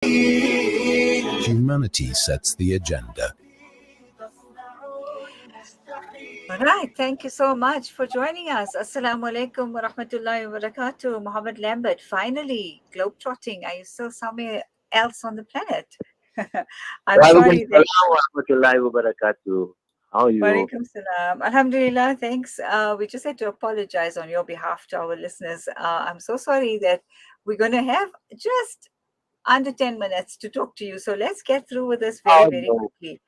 Humanity sets the agenda. All right. Thank you so much for joining us. Assalamu alaikum wa rahmatullahi wa barakatuh. Mohammed Lambat, finally, Globetrotting. Are you still somewhere else on the planet? I'm Walaikum sorry that. salam wa rahmatullahi wa barakatuh. How are you? Walaikum salam. Alhamdulillah. Thanks. We just had to apologize on your behalf to our listeners. I'm so sorry that we're going to have just under 10 minutes to talk to you. So let's get through with this very, Oh very no, quickly.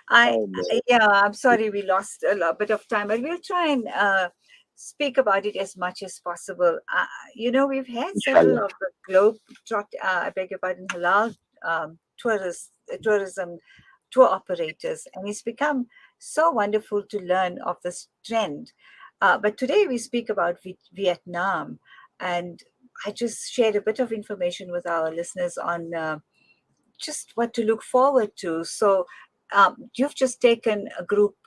I, oh no. yeah, I'm sorry we lost bit of time, but we'll try and speak about it as much as possible. We've had several Inshallah. of the I beg your pardon, halal tourism tour operators, and it's become so wonderful to learn of this trend. But today we speak about Vietnam, and I just shared a bit of information with our listeners on just what to look forward to. So, you've just taken a group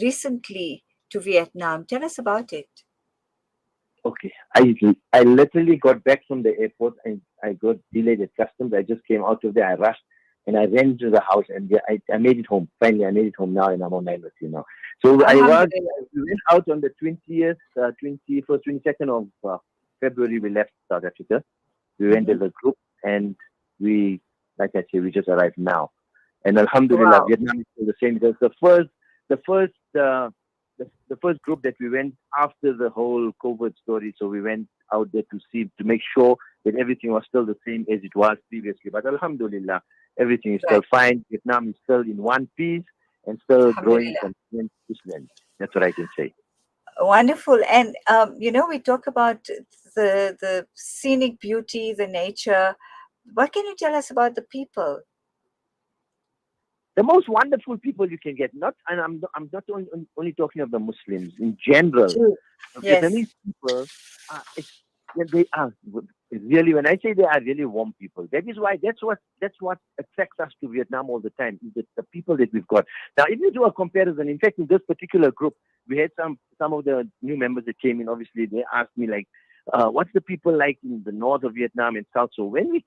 recently to Vietnam. Tell us about it. Okay. I literally got back from the airport and I got delayed at customs. I just came out of there. I rushed and I ran to the house and I made it home. Finally, I made it home now and I'm online with you now. So Alhamdulillah. we went out on the 20th, 21st, 22nd of February. We left South Africa. We went as a group and we, like I say, we just arrived now. And Alhamdulillah, Wow. Vietnam is still the same. It was the first group that we went after the whole COVID story. So we went out there to make sure that everything was still the same as it was previously. But Alhamdulillah, everything is still fine. Vietnam is still in one piece and still growing Alhamdulillah. from strength to strength. That's what I can say. Wonderful. And, we talk about the scenic beauty, the nature. What can you tell us about the people? The most wonderful people you can get, I'm not only talking of the Muslims in general. True. Yes. Vietnamese people, they are really. When I say they are really warm people, that's what attracts us to Vietnam all the time. Is the people that we've got. Now, if you do a comparison, in fact, in this particular group, we had some of the new members that came in. Obviously, they asked me like, what's the people like in the north of Vietnam and south? So when we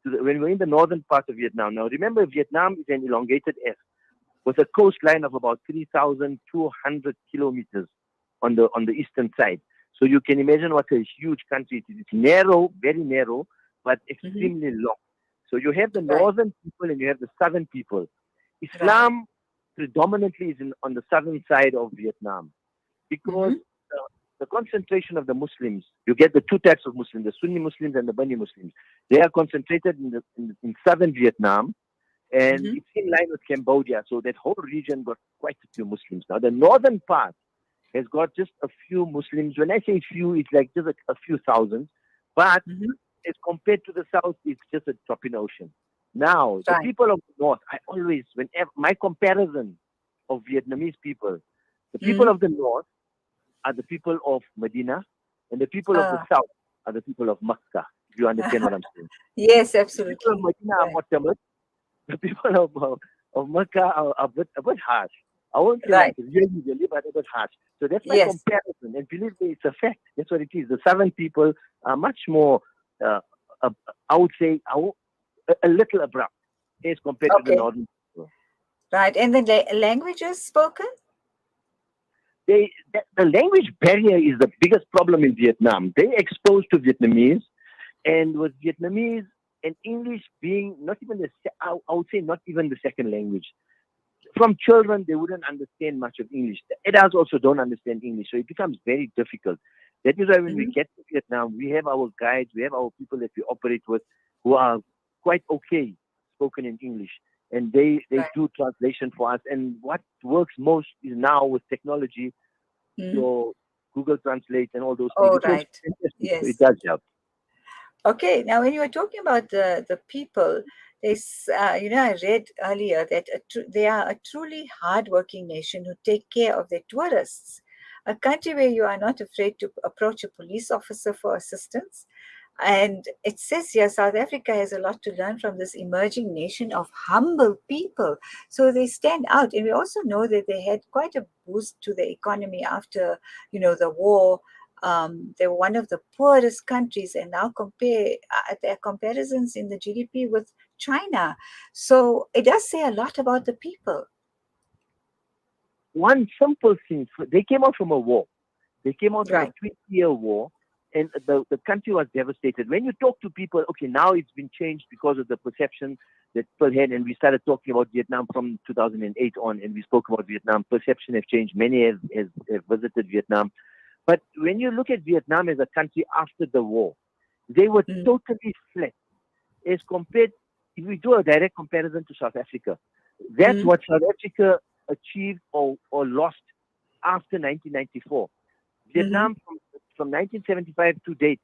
were in the northern part of Vietnam, now remember Vietnam is an elongated S with a coastline of about 3,200 kilometers on the eastern side. So you can imagine what a huge country it is. It's narrow, very narrow, but extremely long. So you have the northern people and you have the southern people. Islam predominantly is on the southern side of Vietnam because the concentration of the Muslims, you get the two types of Muslims, the Sunni Muslims and the Bani Muslims. They are concentrated in southern Vietnam, and it's in line with Cambodia. So that whole region got quite a few Muslims. Now, the northern part has got just a few Muslims. When I say few, it's like just a few thousands. But as compared to the south, it's just a drop in the ocean. Now, the people of the north, whenever my comparison of Vietnamese people, the people of the north are the people of Medina, and the people of the south are the people of Makkah. If you understand what I'm saying. Yes, absolutely. The people of Medina are more timid. The people of Makkah are a bit harsh. I won't say like really, but a bit harsh. So that's my comparison. And believe me, it's a fact. That's what it is. The southern people are much more, I would say, a little abrupt as compared to the northern people. Right. And the languages spoken? The language barrier is the biggest problem in Vietnam. They're exposed to Vietnamese, and with Vietnamese and English being not even I would say not even the second language. From children, they wouldn't understand much of English. The adults also don't understand English, so it becomes very difficult. That is why when we get to Vietnam, we have our guides, we have our people that we operate with who are quite okay spoken in English. And they do translation for us. And what works most is now with technology, so Google Translate and all those things. Oh, right. Yes. So it does help. Okay. Now, when you were talking about the people, I read earlier that they are a truly hardworking nation who take care of their tourists. A country where you are not afraid to approach a police officer for assistance. And it says here, South Africa has a lot to learn from this emerging nation of humble people. So they stand out. And we also know that they had quite a boost to the economy after, the war. They were one of the poorest countries, and now compare their comparisons in the GDP with China. So it does say a lot about the people. One simple thing, they came out from a war. They came out from a Right. 20-year war, and the country was devastated. When you talk to people, okay, now it's been changed because of the perception that people had, and we started talking about Vietnam from 2008 on, and we spoke about Vietnam. Perception have changed. Many have visited Vietnam. But when you look at Vietnam as a country after the war, they were Mm. totally flat as compared, if we do a direct comparison to South Africa. That's Mm. what South Africa achieved or lost after 1994. Mm-hmm. Vietnam from 1975 to date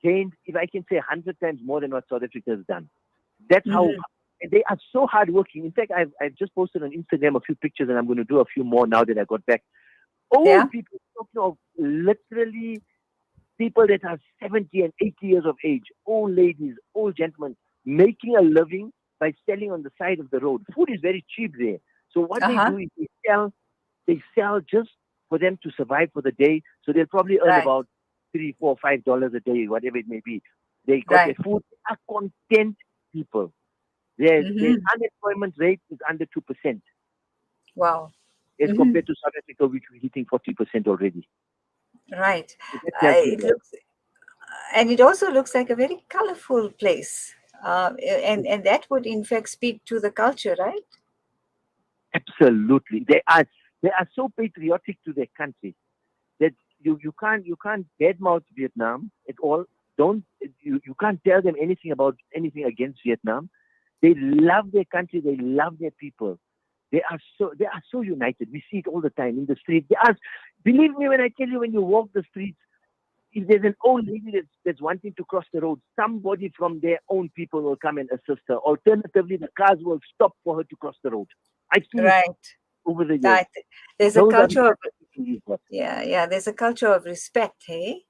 gained, if I can say, 100 times more than what South Africa has done. That's how Mm-hmm. and they are so hardworking. In fact, I've just posted on Instagram a few pictures, and I'm going to do a few more now that I got back. Yeah. Old people, talking of literally people that are 70 and 80 years of age, old ladies, old gentlemen, making a living by selling on the side of the road. Food is very cheap there. So what they Uh-huh. do is they sell just for them to survive for the day. So they'll probably earn Right. about $3, $4, $5 a day, whatever it may be. They got their Right. food. They are content people. Their Mm-hmm. unemployment rate is under 2% Wow. as Mm-hmm. compared to South Africa, which we're hitting 40% already. Right. So that tells you It that. looks, and it also looks like a very colorful place. And that would in fact speak to the culture, right? Absolutely. They are so patriotic to their country that you can't badmouth Vietnam at all. You can't tell them anything about anything against Vietnam. They love their country. They love their people. They are so united. We see it all the time in the street. Believe me when I tell you, when you walk the streets, if there's an old lady that's wanting to cross the road, somebody from their own people will come and assist her. Alternatively, the cars will stop for her to cross the road. I've seen it Right. over the years. That there's a Those are the culture of, people we've got. yeah, yeah. There's a culture of respect, hey.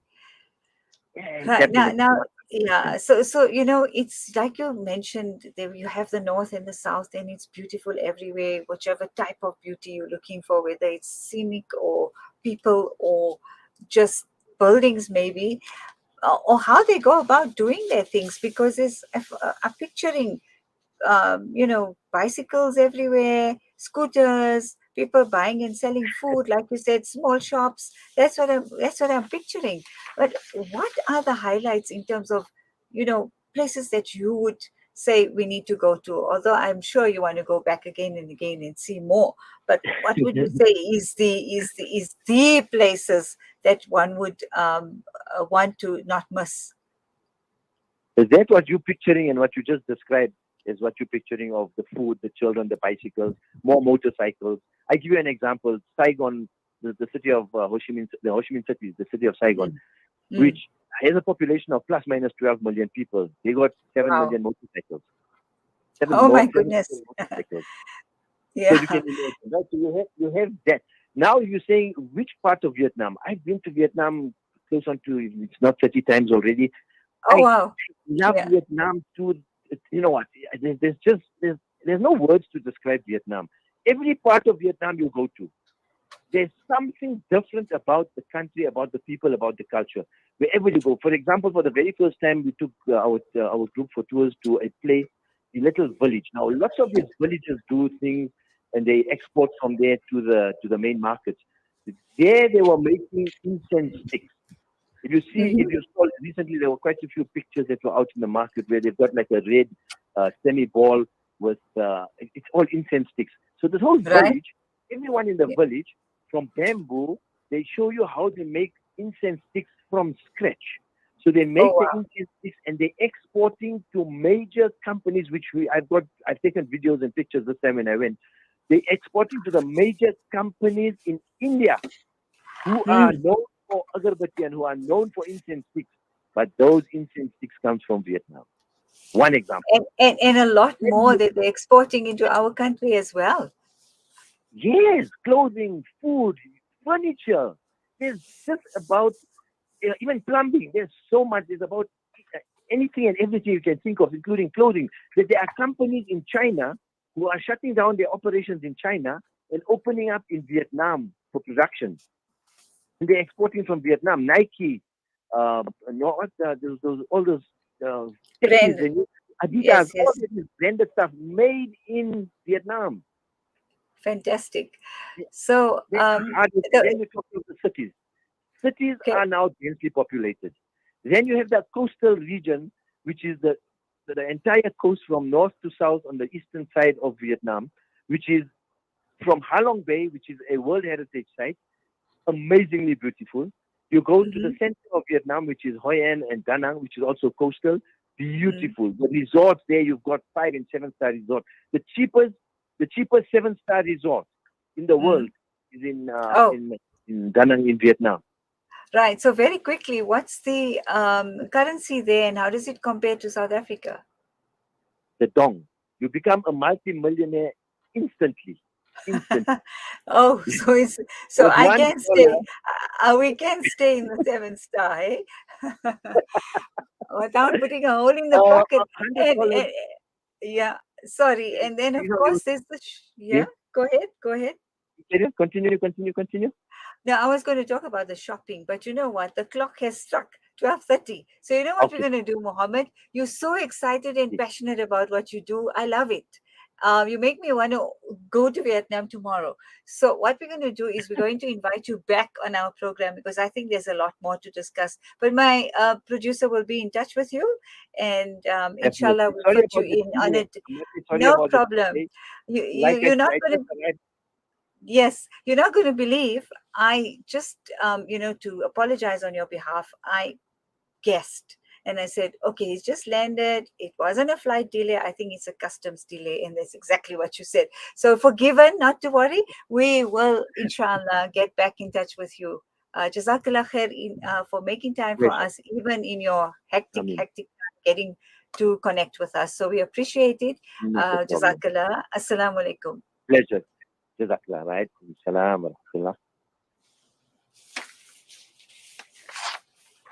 Yeah, Right. definitely. Now, yeah. So it's like you mentioned. There you have the north and the south, and it's beautiful everywhere. Whichever type of beauty you're looking for, whether it's scenic or people or just buildings, maybe, or how they go about doing their things. Because I'm picturing bicycles everywhere, scooters, people buying and selling food, like you said, small shops. That's what I'm picturing. But what are the highlights in terms of, places that you would say we need to go to? Although I'm sure you want to go back again and again and see more. But what would you say is the places that one would want to not miss? Is that what you're picturing and what you just described is what you're picturing of the food, the children, the bicycles, more motorcycles? I give you an example. Saigon, the city of Ho Chi Minh, the Ho Chi Minh city, the city of Saigon, Mm, which mm. has a population of plus minus 12 million people. They got 7 Wow. million motorcycles. Seven Oh more, my 7 goodness. million motorcycles. So you Yeah. can imagine, right? So you have that. Now you're saying which part of Vietnam? I've been to Vietnam close on to, it's not 30 times already. Oh I wow. love Yeah. Vietnam too. You know what? There's no words to describe Vietnam. Every part of Vietnam you go to, there's something different about the country, about the people, about the culture. Wherever you go, for example, for the very first time, we took our group for tours to a place, a little village. Now, lots of these villages do things, and they export from there to the main markets. There, they were making incense sticks. If Mhm. you saw recently, there were quite a few pictures that were out in the market where they've got like a red semi ball with it's all incense sticks. So this whole Right. village, everyone in the village from bamboo, they show you how they make incense sticks from scratch. So they Oh make the wow. incense sticks and they're exporting to major companies, which I've taken videos and pictures this time when I went. They're exporting to the major companies in India who are Mm. known for agarbatti and who are known for incense sticks. But those incense sticks comes from Vietnam. One example. And a lot Then more that they're exporting into our country as well. yes, clothing, food, furniture. There's just about even plumbing. There's so much. There's about anything and everything you can think of, including clothing. That there are companies in China who are shutting down their operations in China and opening up in Vietnam for production. And they're exporting from Vietnam. Nike, those all those uh, techies. Brand. They need, Adidas, Yes, all yes. of it is branded stuff made in Vietnam. Fantastic. Yeah. So, Then you talk about the cities. Cities okay. are now densely populated. Then you have the coastal region, which is the entire coast from north to south on the eastern side of Vietnam, which is from Ha Long Bay, which is a World Heritage Site, amazingly beautiful. You go to the center of Vietnam, which is Hoi An and Da Nang, which is also coastal, beautiful. The resorts there, you've got 5 and 7-star resorts. The cheapest 7-star resort in the world is in Da Nang in Vietnam. Right. So very quickly, what's the currency there, and how does it compare to South Africa? The dong. You become a multi-millionaire instantly. Oh, so I $1 can stay. We can stay in the 7-star, eh? Without putting a hole in the pocket. $100. And yeah, sorry. And then of You know, course there's the yes. Go ahead. Continue. Now, I was going to talk about the shopping, but you know what? The clock has struck 12:30. So you know what we're going to do, Mohammed? You're so excited and passionate about what you do. I love it. You make me want to go to Vietnam tomorrow. So what we're going to do is we're going to invite you back on our program because I think there's a lot more to discuss. But my producer will be in touch with you, and inshallah we'll put you in on it. No problem. You're not going to. Yes, you're not going to believe. I just, to apologize on your behalf, I guessed and I said, okay, he's just landed. It wasn't a flight delay. I think it's a customs delay. And that's exactly what you said. So forgiven, not to worry. We will, inshallah, get back in touch with you. Jazakallah khair for making time for us, even in your hectic time, getting to connect with us. So we appreciate it. Jazakallah. Assalamu alaikum. Pleasure. Jazakallah. Right. Salam.